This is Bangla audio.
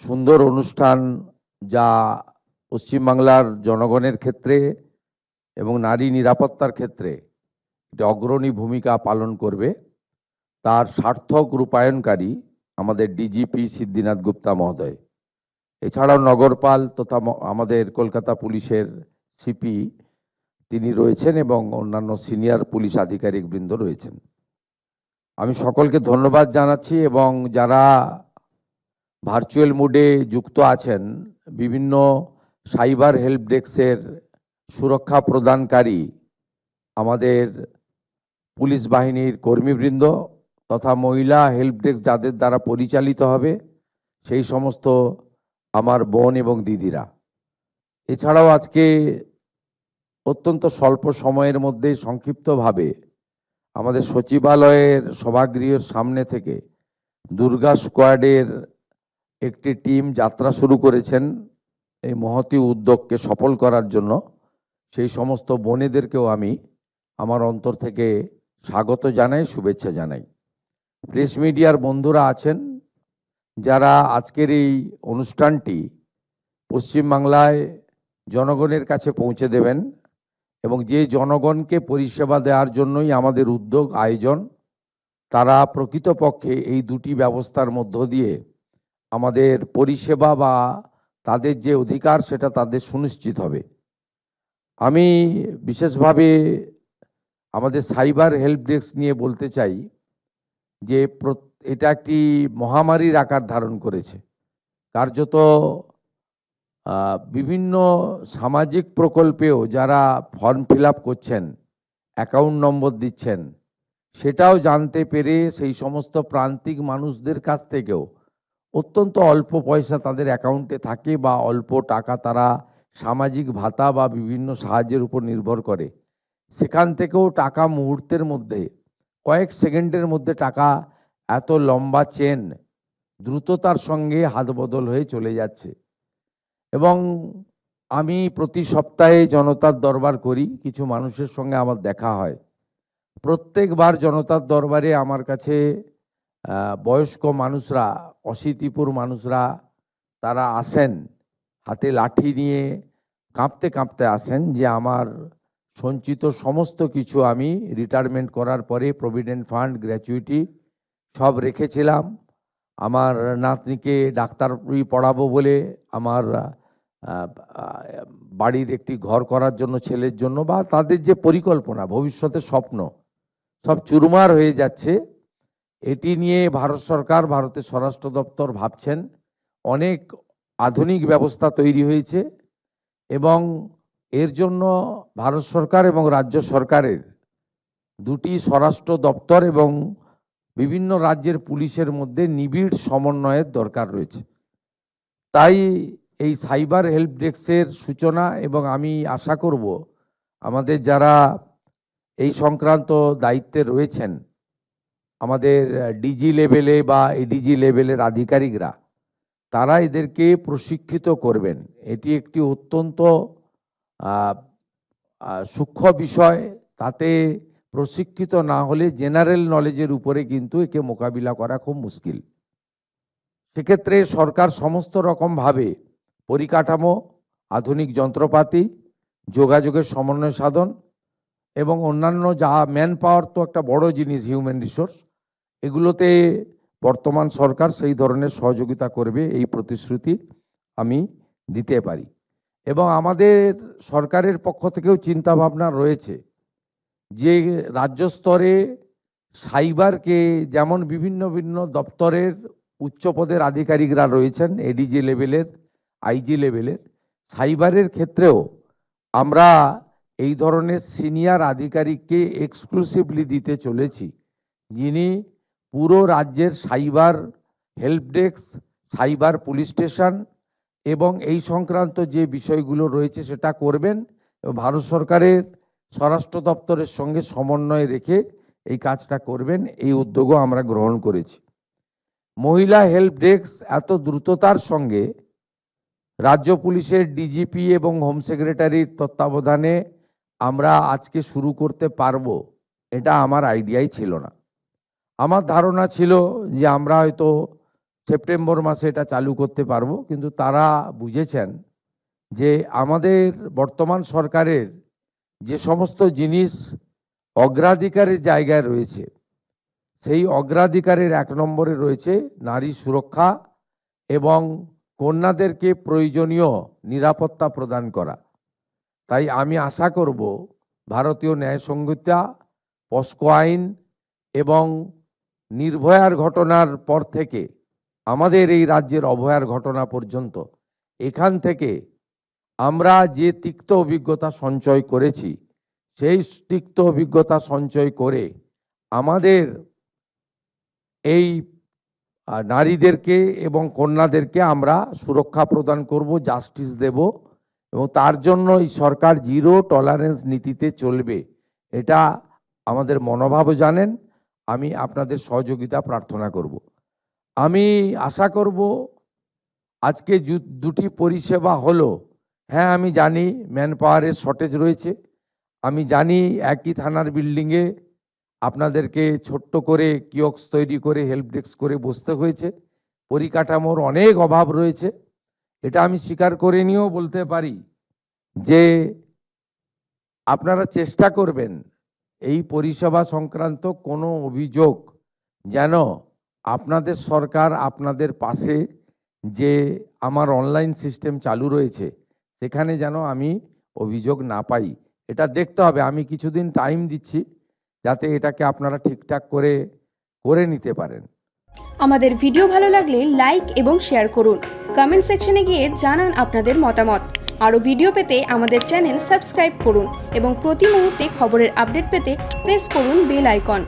সুন্দর অনুষ্ঠান যা পশ্চিমবাংলার জনগণের ক্ষেত্রে এবং নারী নিরাপত্তার ক্ষেত্রে একটি অগ্রণী ভূমিকা পালন করবে, তার সার্থক রূপায়ণকারী আমাদের ডিজিপি সিদ্ধিনাথ গুপ্তা মহোদয়। এছাড়াও নগরপাল তথা আমাদের কলকাতা পুলিশের সিপি তিনি রয়েছেন এবং অন্যান্য সিনিয়র পুলিশ আধিকারিক বৃন্দ রয়েছেন। আমি সকলকে ধন্যবাদ জানাচ্ছি এবং যারা ভার্চুয়াল মোডে যুক্ত আছেন, বিভিন্ন সাইবার হেল্প ডেস্কের সুরক্ষা প্রদানকারী আমাদের পুলিশ বাহিনীর কর্মীবৃন্দ তথা মহিলা হেল্প ডেস্ক যাদের দ্বারা পরিচালিত হবে সেই সমস্ত আমার বোন এবং দিদিরা। এছাড়াও আজকে অত্যন্ত স্বল্প সময়ের মধ্যে সংক্ষিপ্তভাবে আমাদের সচিবালয়ের সভাগৃহের সামনে থেকে দুর্গা স্কোয়াডের একটি টিম যাত্রা শুরু করেছেন এই মহতী উদ্যোগকে সফল করার জন্য। সেই সমস্ত বোনেদেরকেও আমি আমার অন্তর থেকে স্বাগত জানাই, শুভেচ্ছা জানাই। প্রেস মিডিয়ার বন্ধুরা আছেন যারা আজকের এই অনুষ্ঠানটি পশ্চিমবাংলায় জনগণের কাছে পৌঁছে দেবেন এবং যে জনগণকে পরিষেবা দেওয়ার জন্যই আমাদের উদ্যোগ আয়োজন, তারা প্রকৃতপক্ষে এই দুটি ব্যবস্থার মধ্য দিয়ে আমাদের পরিষেবা বা তাদের যে অধিকার সেটা তাদের সুনিশ্চিত হবে। আমি বিশেষভাবে আমাদের সাইবার হেল্প ডেস্ক নিয়ে বলতে চাই যে এটা একটি মহামারীর আকার ধারণ করেছে। কার্যত বিভিন্ন সামাজিক প্রকল্পেও যারা ফর্ম ফিল আপ করছেন, অ্যাকাউন্ট নম্বর দিচ্ছেন, সেটাও জানতে পেরে সেই সমস্ত প্রান্তিক মানুষদের কাছ থেকেও অত্যন্ত অল্প পয়সা তাদের অ্যাকাউন্টে থাকে বা অল্প টাকা তারা সামাজিক ভাতা বা বিভিন্ন সাহায্যের উপর নির্ভর করে, সেখান থেকেও টাকা মুহূর্তের মধ্যে কয়েক সেকেন্ডের মধ্যে টাকা এত লম্বা চেন দ্রুততার সঙ্গে হাত বদল হয়ে চলে যাচ্ছে। এবং আমি প্রতি সপ্তাহে জনতার দরবার করি, কিছু মানুষের সঙ্গে আমার দেখা হয়। প্রত্যেকবার জনতার দরবারে আমার কাছে বয়স্ক মানুষরা, অশীতিপুর মানুষরা তারা আসেন হাতে লাঠি নিয়ে, কাঁপতে কাঁপতে আসেন যে আমার সঞ্চিত সমস্ত কিছু আমি রিটায়ারমেন্ট করার পরে প্রভিডেন্ট ফান্ড, গ্র্যাচুইটি সব রেখেছিলাম আমার নাতনিকে ডাক্তারি পড়াবো বলে, আমার বাড়ির একটি ঘর করার জন্য ছেলের জন্য, বা তাদের যে পরিকল্পনা ভবিষ্যতের স্বপ্ন সব চুরমার হয়ে যাচ্ছে। এটি নিয়ে ভারত সরকার, ভারতের স্বরাষ্ট্র দপ্তর ভাবছেন। অনেক আধুনিক ব্যবস্থা তৈরি হয়েছে এবং এর জন্য ভারত সরকার এবং রাজ্য সরকারের দুটি স্বরাষ্ট্র দপ্তর এবং বিভিন্ন রাজ্যের পুলিশের মধ্যে নিবিড় সমন্বয়ের দরকার রয়েছে। তাই এই সাইবার হেল্প ডেস্কের সূচনা, এবং আমি আশা করব আমাদের যারা এই সংক্রান্ত দায়িত্বে রয়েছেন, আমাদের ডিজি লেভেলে বা এডিজি লেভেলের আধিকারিকরা, তারা এদেরকে প্রশিক্ষিত করবেন। এটি একটি অত্যন্ত সূক্ষ্ম বিষয়। তাতে প্রশিক্ষিত না হলে জেনারেল নলেজের উপরে কিন্তু একে মোকাবিলা করা খুব মুশকিল। সেক্ষেত্রে সরকার সমস্ত রকমভাবে পরিকাঠামো, আধুনিক যন্ত্রপাতি, যোগাযোগের সমন্বয় সাধন এবং অন্যান্য যা ম্যান পাওয়ার তো একটা বড় জিনিস, হিউম্যান রিসোর্স, এগুলোতে বর্তমান সরকার সেই ধরনের সহযোগিতা করবে, এই প্রতিশ্রুতি আমি দিতে পারি। এবং আমাদের সরকারের পক্ষ থেকেও চিন্তাভাবনা রয়েছে যে রাজ্য স্তরে সাইবারকে, যেমন বিভিন্ন বিভিন্ন দপ্তরের উচ্চপদের আধিকারিকরা রয়েছেন, এডিজি লেভেলের, আইজি লেভেলের, সাইবারের ক্ষেত্রেও আমরা এই ধরনের সিনিয়র আধিকারিককে এক্সক্লুসিভলি দিতে চলেছি, যিনি পুরো রাজ্যের cyber help desk, cyber police station এবং এই সংক্রান্ত যে বিষয়গুলো রয়েছে সেটা করবেন। এবং ভারত সরকারের স্বরাষ্ট্র দপ্তরের সঙ্গে সমন্বয় রেখে এই কাজটা করবেন, এই উদ্যোগও আমরা গ্রহণ করেছি। মহিলা হেল্প ডেস্ক এত দ্রুততার সঙ্গে রাজ্য পুলিশের ডিজিপি এবং হোম সেক্রেটারির তত্ত্বাবধানে আমরা আজকে শুরু করতে পারবো, এটা আমার আইডিয়াই ছিল না। আমার ধারণা ছিল যে আমরা হয়তো সেপ্টেম্বর মাসে এটা চালু করতে পারবো, কিন্তু তারা বুঝেছেন যে আমাদের বর্তমান সরকারের যে সমস্ত জিনিস অগ্রাধিকারের জায়গায় রয়েছে, সেই অগ্রাধিকারের 1 নম্বরে রয়েছে নারী সুরক্ষা এবং কন্যাদেরকে প্রয়োজনীয় নিরাপত্তা প্রদান করা। তাই আমি আশা করব ভারতীয় ন্যায় সংহিতা, পস্কো আইন এবং নির্ভয়ার ঘটনার পর থেকে আমাদের এই রাজ্যের অভয়ার ঘটনা পর্যন্ত এখান থেকে আমরা যে তিক্ত অভিজ্ঞতা সঞ্চয় করেছি, সেই তিক্ত অভিজ্ঞতা সঞ্চয় করে আমাদের এই নারীদেরকে এবং কন্যাদেরকে আমরা সুরক্ষা প্রদান করব, জাস্টিস দেব, এবং তার জন্য এই সরকার জিরো টলারেন্স নীতিতে চলবে। এটা আমাদের মনোভাবও জানেন। আমি আপনাদের সহযোগিতা প্রার্থনা করব। আমি আশা করব আজকে দুটি পরিষেবা হলো। হ্যাঁ, আমি জানি ম্যান পাওয়ারের শর্টেজ রয়েছে, আমি জানি একই থানার বিল্ডিংয়ে আপনাদেরকে ছোট্ট করে কিয়স্ক তৈরি করে হেল্প ডেস্ক করে বসতে হয়েছে, পরিকাঠামোর অনেক অভাব রয়েছে। এটা আমি স্বীকার করে নিয়েও বলতে পারি যে আপনারা চেষ্টা করবেন এই পরিষেবা সংক্রান্ত কোনো অভিযোগ যেন আপনাদের সরকার আপনাদের পাশে যে আমার অনলাইন সিস্টেম চালু রয়েছে সেখানে যেন আমি অভিযোগ না পাই। এটা দেখতে হবে। আমি কিছুদিন টাইম দিচ্ছি যাতে এটাকে আপনারা ঠিকঠাক করে নিতে পারেন। আমাদের ভিডিও ভালো লাগলে লাইক এবং শেয়ার করুন। কমেন্ট সেকশনে গিয়ে জানান আপনাদের মতামত। আরও ভিডিও পেতে আমাদের চ্যানেল সাবস্ক্রাইব করুন এবং প্রতি মুহূর্তে খবরের আপডেট পেতে প্রেস করুন বেল আইকন।